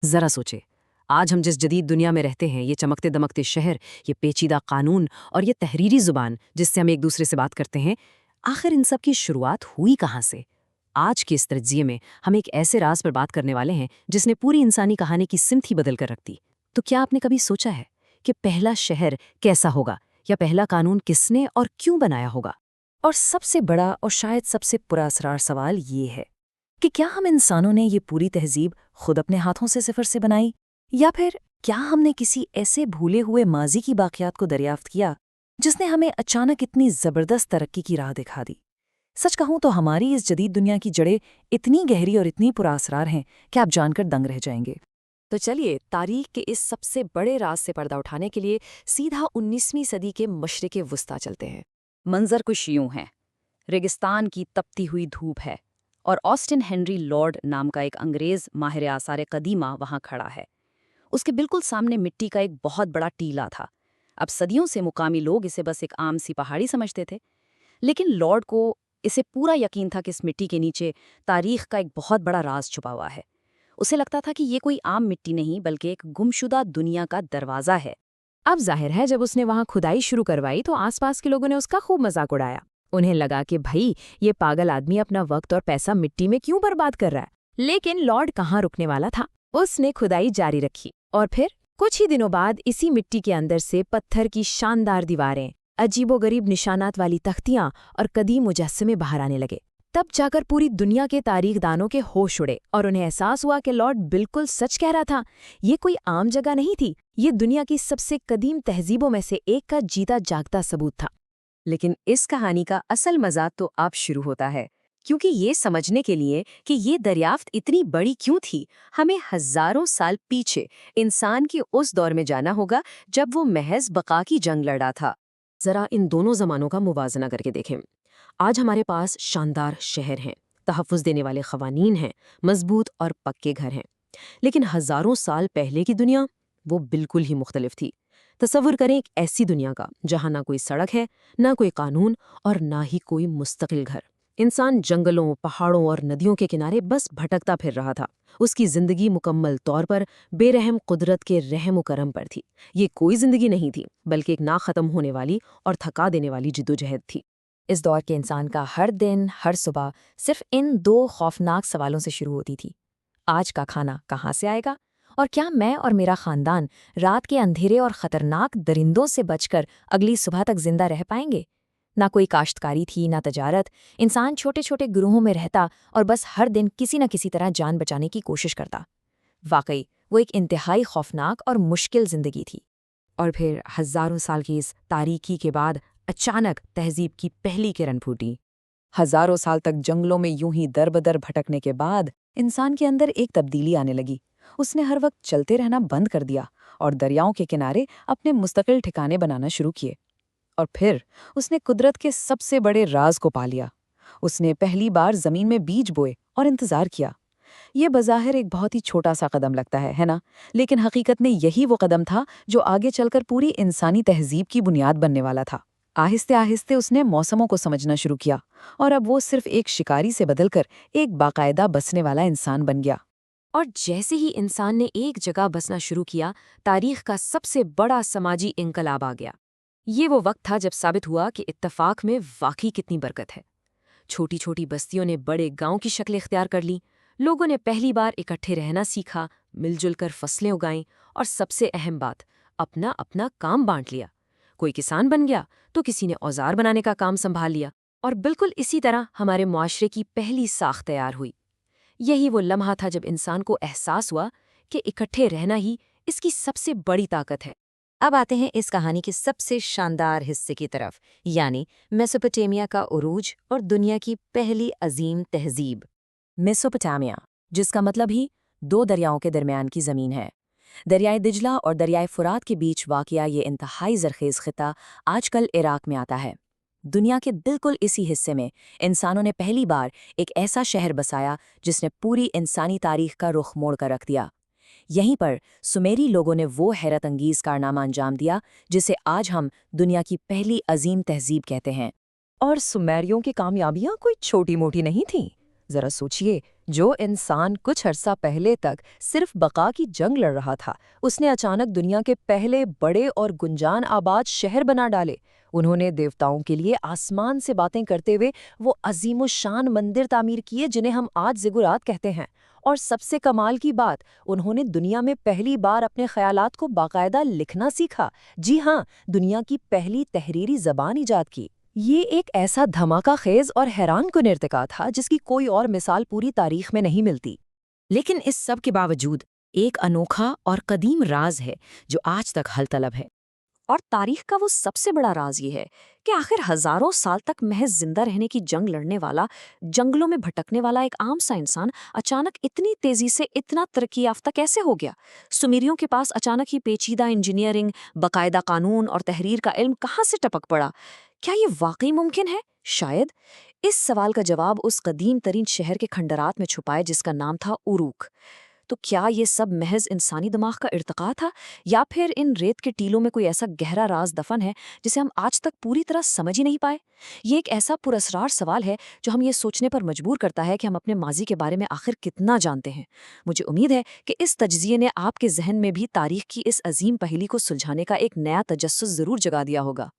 ذرا سوچے، آج ہم جس جدید دنیا میں رہتے ہیں، یہ چمکتے دمکتے شہر، یہ پیچیدہ قانون اور یہ تحریری زبان جس سے ہم ایک دوسرے سے بات کرتے ہیں، آخر ان سب کی شروعات ہوئی کہاں سے؟ آج کے اس تجزیے میں ہم ایک ایسے راز پر بات کرنے والے ہیں جس نے پوری انسانی کہانی کی سمت ہی بدل کر رکھ دی۔ تو کیا آپ نے کبھی سوچا ہے کہ پہلا شہر کیسا ہوگا، یا پہلا قانون کس نے اور کیوں بنایا ہوگا؟ اور سب سے بڑا اور شاید سب سے پراسرار سوال یہ ہے کہ کیا ہم انسانوں نے یہ پوری تہذیب خود اپنے ہاتھوں سے صفر سے بنائی، یا پھر کیا ہم نے کسی ایسے بھولے ہوئے ماضی کی باقیات کو دریافت کیا جس نے ہمیں اچانک اتنی زبردست ترقی کی راہ دکھا دی؟ سچ کہوں تو ہماری اس جدید دنیا کی جڑیں اتنی گہری اور اتنی پراسرار ہیں کہ آپ جان کر دنگ رہ جائیں گے۔ تو چلیے تاریخ کے اس سب سے بڑے راز سے پردہ اٹھانے کے لیے سیدھا 19ویں صدی کے مشرق وسطیٰ چلتے ہیں۔ منظر کچھ یوں ہے، ریگستان کی تپتی ہوئی دھوپ ہے، اور آسٹن ہنری لارڈ نام کا ایک انگریز ماہر آثار قدیمہ وہاں کھڑا ہے۔ اس کے بالکل سامنے مٹی کا ایک بہت بڑا ٹیلا تھا۔ اب صدیوں سے مقامی لوگ اسے بس ایک عام سی پہاڑی سمجھتے تھے، لیکن لارڈ کو اسے پورا یقین تھا کہ اس مٹی کے نیچے تاریخ کا ایک بہت بڑا راز چھپا ہوا ہے۔ اسے لگتا تھا کہ یہ کوئی عام مٹی نہیں بلکہ ایک گمشدہ دنیا کا دروازہ ہے۔ اب ظاہر ہے جب اس نے وہاں کھدائی شروع کروائی تو آس پاس کے لوگوں نے اس کا خوب مذاق اڑایا۔ انہیں لگا کہ بھائی یہ پاگل آدمی اپنا وقت اور پیسہ مٹی میں کیوں برباد کر رہا ہے، لیکن لارڈ کہاں رکنے والا تھا۔ اس نے کھدائی جاری رکھی، اور پھر کچھ ہی دنوں بعد اسی مٹی کے اندر سے پتھر کی شاندار دیواریں، عجیب و غریب نشانات والی تختیاں اور قدیم مجسمے باہر آنے لگے۔ تب جا کر پوری دنیا کے تاریخ دانوں کے ہوش اڑے اور انہیں احساس ہوا کہ لارڈ بالکل سچ کہہ رہا تھا۔ یہ کوئی عام جگہ نہیں تھی، یہ دنیا کی سب سے قدیم تہذیبوں میں سے ایک کا جیتا جاگتا ثبوت تھا۔ لیکن اس کہانی کا اصل مزہ تو اب شروع ہوتا ہے، کیونکہ یہ سمجھنے کے لیے کہ یہ دریافت اتنی بڑی کیوں تھی، ہمیں ہزاروں سال پیچھے انسان کے اس دور میں جانا ہوگا جب وہ محض بقا کی جنگ لڑا تھا۔ ذرا ان دونوں زمانوں کا موازنہ کر کے دیکھیں۔ آج ہمارے پاس شاندار شہر ہیں، تحفظ دینے والے قوانین ہیں، مضبوط اور پکے گھر ہیں، لیکن ہزاروں سال پہلے کی دنیا وہ بالکل ہی مختلف تھی۔ تصور کریں ایک ایسی دنیا کا جہاں نہ کوئی سڑک ہے، نہ کوئی قانون، اور نہ ہی کوئی مستقل گھر۔ انسان جنگلوں، پہاڑوں اور ندیوں کے کنارے بس بھٹکتا پھر رہا تھا۔ اس کی زندگی مکمل طور پر بے رحم قدرت کے رحم و کرم پر تھی۔ یہ کوئی زندگی نہیں تھی بلکہ ایک نہ ختم ہونے والی اور تھکا دینے والی جدوجہد تھی۔ اس دور کے انسان کا ہر دن، ہر صبح صرف ان دو خوفناک سوالوں سے شروع ہوتی تھی: آج کا کھانا کہاں سے آئے گا؟ اور کیا میں اور میرا خاندان رات کے اندھیرے اور خطرناک درندوں سے بچ کر اگلی صبح تک زندہ رہ پائیں گے؟ نہ کوئی کاشتکاری تھی، نہ تجارت۔ انسان چھوٹے چھوٹے گروہوں میں رہتا اور بس ہر دن کسی نہ کسی طرح جان بچانے کی کوشش کرتا۔ واقعی وہ ایک انتہائی خوفناک اور مشکل زندگی تھی۔ اور پھر ہزاروں سال کی اس تاریکی کے بعد اچانک تہذیب کی پہلی کرن پھوٹی۔ ہزاروں سال تک جنگلوں میں یوں ہی در بدر بھٹکنے کے بعد انسان کے اندر ایک تبدیلی آنے لگی۔ اس نے ہر وقت چلتے رہنا بند کر دیا اور دریاؤں کے کنارے اپنے مستقل ٹھکانے بنانا شروع کیے۔ اور پھر اس نے قدرت کے سب سے بڑے راز کو پا لیا۔ اس نے پہلی بار زمین میں بیج بوئے اور انتظار کیا۔ یہ بظاہر ایک بہت ہی چھوٹا سا قدم لگتا ہے نا؟ لیکن حقیقت میں یہی وہ قدم تھا جو آگے چل کر پوری انسانی تہذیب کی بنیاد بننے والا تھا۔ آہستہ آہستہ اس نے موسموں کو سمجھنا شروع کیا، اور اب وہ صرف ایک شکاری سے بدل کر ایک باقاعدہ بسنے والا انسان بن گیا۔ اور جیسے ہی انسان نے ایک جگہ بسنا شروع کیا، تاریخ کا سب سے بڑا سماجی انقلاب آ گیا۔ یہ وہ وقت تھا جب ثابت ہوا کہ اتفاق میں واقعی کتنی برکت ہے۔ چھوٹی چھوٹی بستیوں نے بڑے گاؤں کی شکل اختیار کر لی، لوگوں نے پہلی بار اکٹھے رہنا سیکھا، مل جل کر فصلیں اگائیں، اور سب سے اہم بات، اپنا اپنا کام بانٹ لیا۔ کوئی کسان بن گیا تو کسی نے اوزار بنانے کا کام سنبھال لیا، اور بالکل اسی طرح ہمارے معاشرے کی پہلی ساخت تیار ہوئی۔ یہی وہ لمحہ تھا جب انسان کو احساس ہوا کہ اکٹھے رہنا ہی اس کی سب سے بڑی طاقت ہے۔ اب آتے ہیں اس کہانی کے سب سے شاندار حصے کی طرف، یعنی میسوپوٹیمیا کا عروج اور دنیا کی پہلی عظیم تہذیب۔ میسوپوٹیمیا، جس کا مطلب ہی دو دریاؤں کے درمیان کی زمین ہے۔ دریائے دجلہ اور دریائے فرات کے بیچ واقع یہ انتہائی زرخیز خطہ آج کل عراق میں آتا ہے۔ دنیا کے بالکل اسی حصے میں انسانوں نے پہلی بار ایک ایسا شہر بسایا جس نے پوری انسانی تاریخ کا رخ موڑ کر رکھ دیا۔ یہیں پر سمیری لوگوں نے وہ حیرت انگیز کارنامہ انجام دیا جسے آج ہم دنیا کی پہلی عظیم تہذیب کہتے ہیں۔ اور سمیریوں کی کامیابیاں کوئی چھوٹی موٹی نہیں تھیں۔ ذرا سوچئے، جو انسان کچھ عرصہ پہلے تک صرف بقا کی جنگ لڑ رہا تھا، اس نے اچانک دنیا کے پہلے بڑے اور گنجان آباد شہر بنا ڈالے۔ انہوں نے دیوتاؤں کے لیے آسمان سے باتیں کرتے ہوئے وہ عظیم الشان مندر تعمیر کیے جنہیں ہم آج زگورات کہتے ہیں۔ اور سب سے کمال کی بات، انہوں نے دنیا میں پہلی بار اپنے خیالات کو باقاعدہ لکھنا سیکھا۔ جی ہاں، دنیا کی پہلی تحریری زبان ایجاد کی۔ یہ ایک ایسا دھماکہ خیز اور حیران کن ارتقا تھا جس کی کوئی اور مثال پوری تاریخ میں نہیں ملتی۔ لیکن اس سب کے باوجود ایک انوکھا اور قدیم راز ہے جو آج تک حل طلب ہے۔ اور تاریخ کا وہ سب سے بڑا راز یہ ہے کہ آخر ہزاروں سال تک محض زندہ رہنے کی جنگ لڑنے والا، جنگلوں میں بھٹکنے والا ایک عام سا انسان اچانک اتنی تیزی سے اتنا ترقی یافتہ کیسے ہو گیا؟ سمیریوں کے پاس اچانک ہی پیچیدہ انجینئرنگ، باقاعدہ قانون اور تحریر کا علم کہاں سے ٹپک پڑا؟ کیا یہ واقعی ممکن ہے؟ شاید۔ اس سوال کا جواب اس قدیم ترین شہر کے کھنڈرات میں چھپائے جس کا نام تھا اوروک۔ تو کیا یہ سب محض انسانی دماغ کا ارتقا تھا، یا پھر ان ریت کے ٹیلوں میں کوئی ایسا گہرا راز دفن ہے جسے ہم آج تک پوری طرح سمجھ ہی نہیں پائے؟ یہ ایک ایسا پراسرار سوال ہے جو ہم یہ سوچنے پر مجبور کرتا ہے کہ ہم اپنے ماضی کے بارے میں آخر کتنا جانتے ہیں۔ مجھے امید ہے کہ اس تجزیے نے آپ کے ذہن میں بھی تاریخ کی اس عظیم پہیلی کو سلجھانے کا ایک نیا تجسس ضرور جگا دیا ہوگا۔